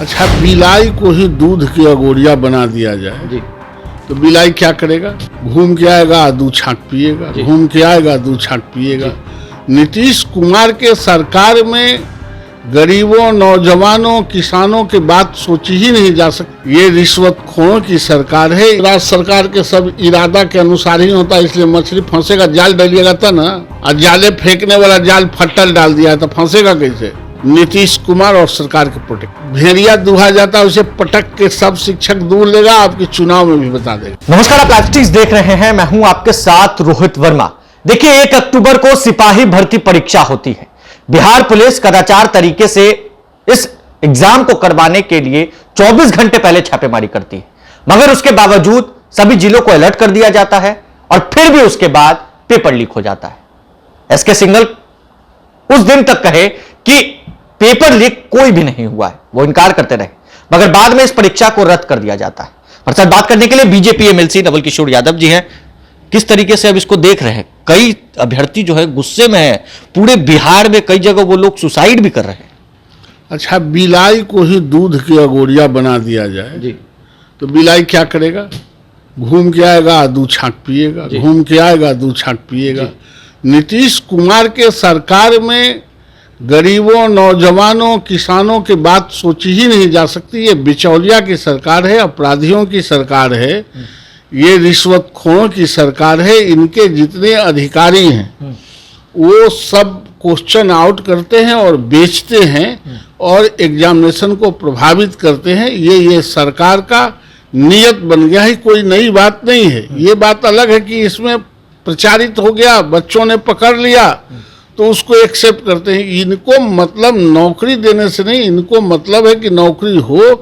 अच्छा, बिलाई को ही दूध की अगोरिया बना दिया जाए जी, तो बिलाई क्या करेगा? घूम के आएगा, दूध छांक पिएगा, घूम के आएगा, दूध छांक पिएगा। नीतीश कुमार के सरकार में गरीबों, नौजवानों, किसानों की बात सोची ही नहीं जा सकती। ये रिश्वतखोरों की सरकार है। राज्य सरकार के सब इरादा के अनुसार ही होता है, इसलिए मछली फंसेगा। जाल डालिएगा था ना, और जाले फेंकने वाला जाल फट्टल डाल दिया तो फंसेगा कैसे? नीतीश कुमार और सरकार के प्रोटेक्ट भेड़िया दुहा जाता है, उसे पटक के सब शिक्षक दूर लेगा, आपके चुनाव में भी बता देगा। नमस्कार, आप लाइव देख रहे हैं, मैं हूं आपके साथ रोहित वर्मा। देखिए, 1 अक्टूबर को सिपाही भर्ती परीक्षा होती है। बिहार पुलिस कदाचार तरीके से इस एग्जाम को करवाने के लिए 24 घंटे पहले छापेमारी करती है, मगर उसके बावजूद सभी जिलों को अलर्ट कर दिया जाता है और फिर भी उसके बाद पेपर लीक हो जाता है। एसके सिंघल उस दिन तक कहे कि पेपर लीक कोई भी नहीं हुआ है, वो इनकार करते रहे, मगर बाद में इस परीक्षा को रद्द कर दिया जाता है। और साथ बात करने के लिए बीजेपी एमएलसी नवल किशोर यादव जी हैं। किस तरीके से अब इसको देख रहे हैं? कई अभ्यर्थी जो है गुस्से में है, पूरे बिहार में कई जगह वो लोग सुसाइड भी कर रहे हैं। अच्छा, बिलाई को ही दूध की अगोरिया बना दिया जाए जी, तो बिलाई क्या करेगा? घूम के आएगा, दूध छांक पिएगा, घूम के आएगा, दूध छांक पिएगा। नीतीश कुमार के सरकार में गरीबों, नौजवानों, किसानों की बात सोची ही नहीं जा सकती। ये बिचौलिया की सरकार है, अपराधियों की सरकार है, ये रिश्वतखोरों की सरकार है। इनके जितने अधिकारी हैं वो सब क्वेश्चन आउट करते हैं और बेचते हैं और एग्जामिनेशन को प्रभावित करते हैं। ये सरकार का नियत बन गया है, कोई नई बात नहीं है। ये बात अलग है कि इसमें प्रचारित हो गया, बच्चों ने पकड़ लिया तो उसको एक्सेप्ट करते हैं। इनको मतलब नौकरी देने से नहीं, इनको मतलब है कि नौकरी हो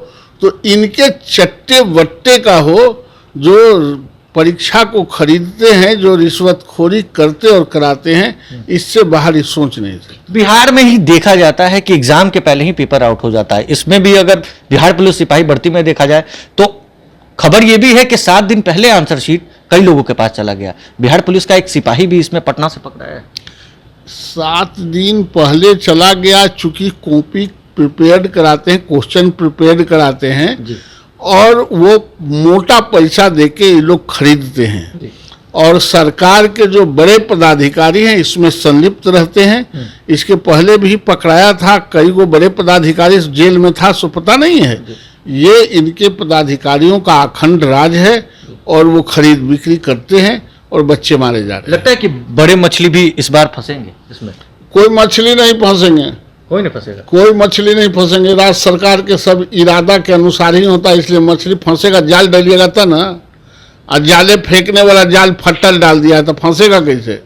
तो इनके चट्टे वट्टे का हो, जो परीक्षा को खरीदते हैं, जो रिश्वतखोरी करते और कराते हैं। इससे बाहर ही सोच नहीं सकते। बिहार में ही देखा जाता है कि एग्जाम के पहले ही पेपर आउट हो जाता है। इसमें भी अगर बिहार पुलिस सिपाही भर्ती में देखा जाए तो खबर यह भी है कि 7 दिन पहले आंसर शीट कई लोगों के पास चला गया। बिहार पुलिस का एक सिपाही भी इसमें पटना से पकड़ा है। 7 दिन पहले चला गया, चूंकि कॉपी प्रिपेयर कराते हैं, क्वेश्चन प्रिपेयर कराते हैं और वो मोटा पैसा देके ये लोग खरीदते हैं और सरकार के जो बड़े पदाधिकारी हैं इसमें संलिप्त रहते हैं। इसके पहले भी पकड़ाया था, कई को बड़े पदाधिकारी जेल में था, सो पता नहीं है। ये इनके पदाधिकारियों का अखंड राज है और वो खरीद बिक्री करते हैं और बच्चे मारे जा रहे हैं। लगता है कि बड़े मछली भी इस बार फंसेंगे इसमें? कोई मछली नहीं फंसेंगे, कोई नहीं फंसेगा, कोई मछली नहीं फंसेंगे। राज्य सरकार के सब इरादा के अनुसार ही होता है, इसलिए मछली फंसेगा। जाल डालिएगा था ना, और जाले फेंकने वाला जाल फट्टल डाल दिया तो फंसेगा कैसे?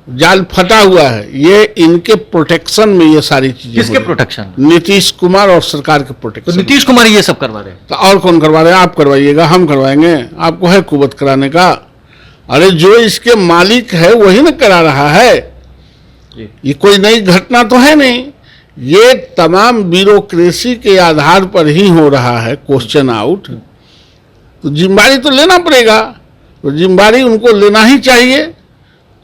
जाल फटा हुआ है। ये इनके प्रोटेक्शन में ये सारी चीजें। किसके प्रोटेक्शन? नीतीश कुमार और सरकार के प्रोटेक्शन। तो नीतीश कुमार ये सब करवा रहे हैं तो और कौन करवा रहे हैं? आप करवाइएगा, हम करवाएंगे? आपको है कुवत कराने का? अरे जो इसके मालिक है वही ना करा रहा है। ये कोई नई घटना तो है नहीं, ये तमाम ब्यूरोक्रेसी के आधार पर ही हो रहा है क्वेश्चन आउट। तो जिम्मेदारी तो लेना पड़ेगा, तो जिम्मेदारी उनको लेना ही चाहिए।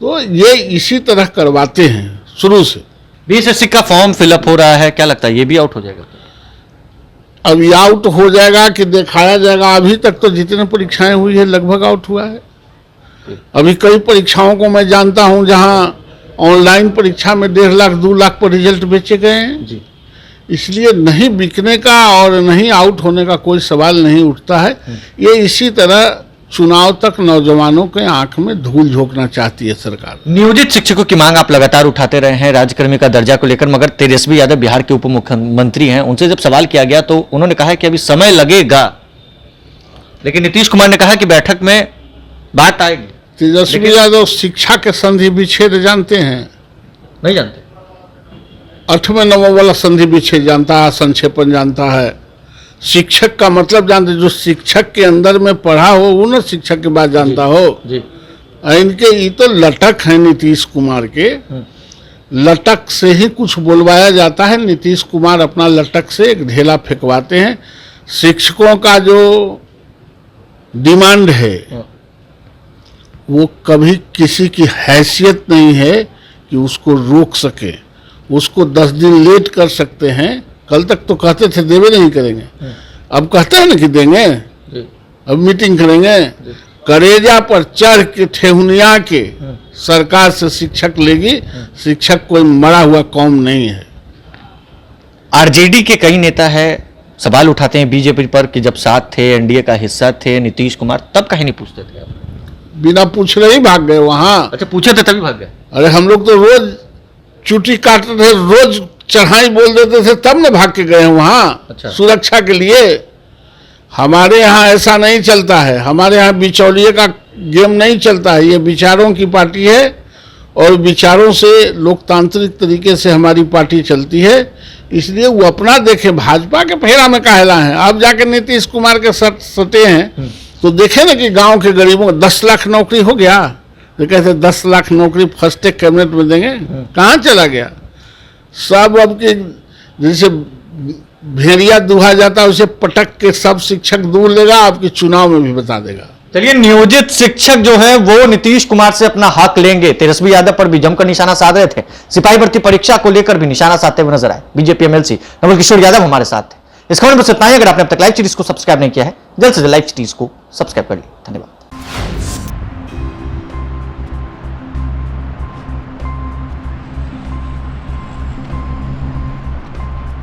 तो ये इसी तरह करवाते हैं शुरू से। बीएसएससी का फॉर्म फिलअप हो रहा है, क्या लगता है ये भी आउट हो जाएगा? अभी आउट हो जाएगा कि दिखाया जाएगा? अभी तक तो जितने परीक्षाएं हुई है लगभग आउट हुआ है। अभी कई परीक्षाओं को मैं जानता हूं जहां ऑनलाइन परीक्षा में 1.5 लाख 2 लाख पर रिजल्ट बेचे गए हैं जी। इसलिए नहीं बिकने का और नहीं आउट होने का कोई सवाल नहीं उठता है। ये इसी तरह चुनाव तक नौजवानों के आंख में धूल झोंकना चाहती है सरकार। नियोजित शिक्षकों की मांग आप लगातार उठाते रहे हैं राज्यकर्मी का दर्जा को लेकर, मगर तेजस्वी यादव बिहार के उप मुख्यमंत्री हैं, उनसे जब सवाल किया गया तो उन्होंने कहा कि अभी समय लगेगा, लेकिन नीतीश कुमार ने कहा कि बैठक में बात आएगी। तेजस्वी यादव शिक्षा के संधि विच्छेद जानते हैं? नहीं जानते। 8वें 9वें वाला संधि विच्छेद जानता है, संक्षेपण जानता है। शिक्षक का मतलब जानते, जो शिक्षक के अंदर में पढ़ा हो वो ना शिक्षक के बाद जानता हो जी। इनके ये तो लटक है नीतीश कुमार के, लटक से ही कुछ बोलवाया जाता है। नीतीश कुमार अपना लटक से एक ढेला फेंकवाते हैं। शिक्षकों का जो डिमांड है वो कभी किसी की हैसियत नहीं है कि उसको रोक सके। उसको 10 दिन लेट कर सकते हैं, कल तक तो कहते थे देवे नहीं करेंगे, अब कहते हैं ना कि देंगे, अब मीटिंग करेंगे। करेजा पर चढ़ के ठेहुनिया के सरकार से शिक्षक लेगी। शिक्षक कोई मरा हुआ कौम नहीं है। आरजेडी के कई नेता है सवाल उठाते हैं बीजेपी पर कि जब साथ थे, एनडीए का हिस्सा थे नीतीश कुमार, तब कहीं नहीं पूछते थे आप? बिना पूछ रहे ही भाग गए वहां। अच्छा, पूछे थे तभी भाग गए? अरे हम लोग तो रोज चुटी काटते थे, रोज चढ़ाई बोल देते थे, तब न भाग के गए वहां। अच्छा। सुरक्षा के लिए। हमारे यहाँ ऐसा नहीं चलता है, हमारे यहाँ बिचौलिए का गेम नहीं चलता है। ये विचारों की पार्टी है और विचारों से लोकतांत्रिक तरीके से हमारी पार्टी चलती है। इसलिए वो अपना देखे, भाजपा के फेरा में काहेला है। अब जाके नीतीश कुमार के सटे हैं तो देखे ना कि गांव के गरीबों को 10 लाख नौकरी हो गया। तो कहते 10 लाख नौकरी फर्स्ट कैबिनेट में देंगे, कहाँ चला गया सब? अब के जैसे भेड़िया दूहा जाता है उसे पटक के सब शिक्षक दूर लेगा, आपके चुनाव में भी बता देगा। चलिए, नियोजित शिक्षक जो है वो नीतीश कुमार से अपना हक लेंगे। तेजस्वी यादव पर भी जमकर निशाना साध रहे थे। सिपाही भर्ती परीक्षा को लेकर भी निशाना साधते हुए नजर आए बीजेपी एमएलसी नवल किशोर यादव हमारे साथ थे। इस खबर में बस इतना ही। अगर आपने अब तक लाइव सीरीज को सब्सक्राइब नहीं किया है, जल्द से जल्द लाइव सीरीज को सब्सक्राइब कर लीजिए। धन्यवाद।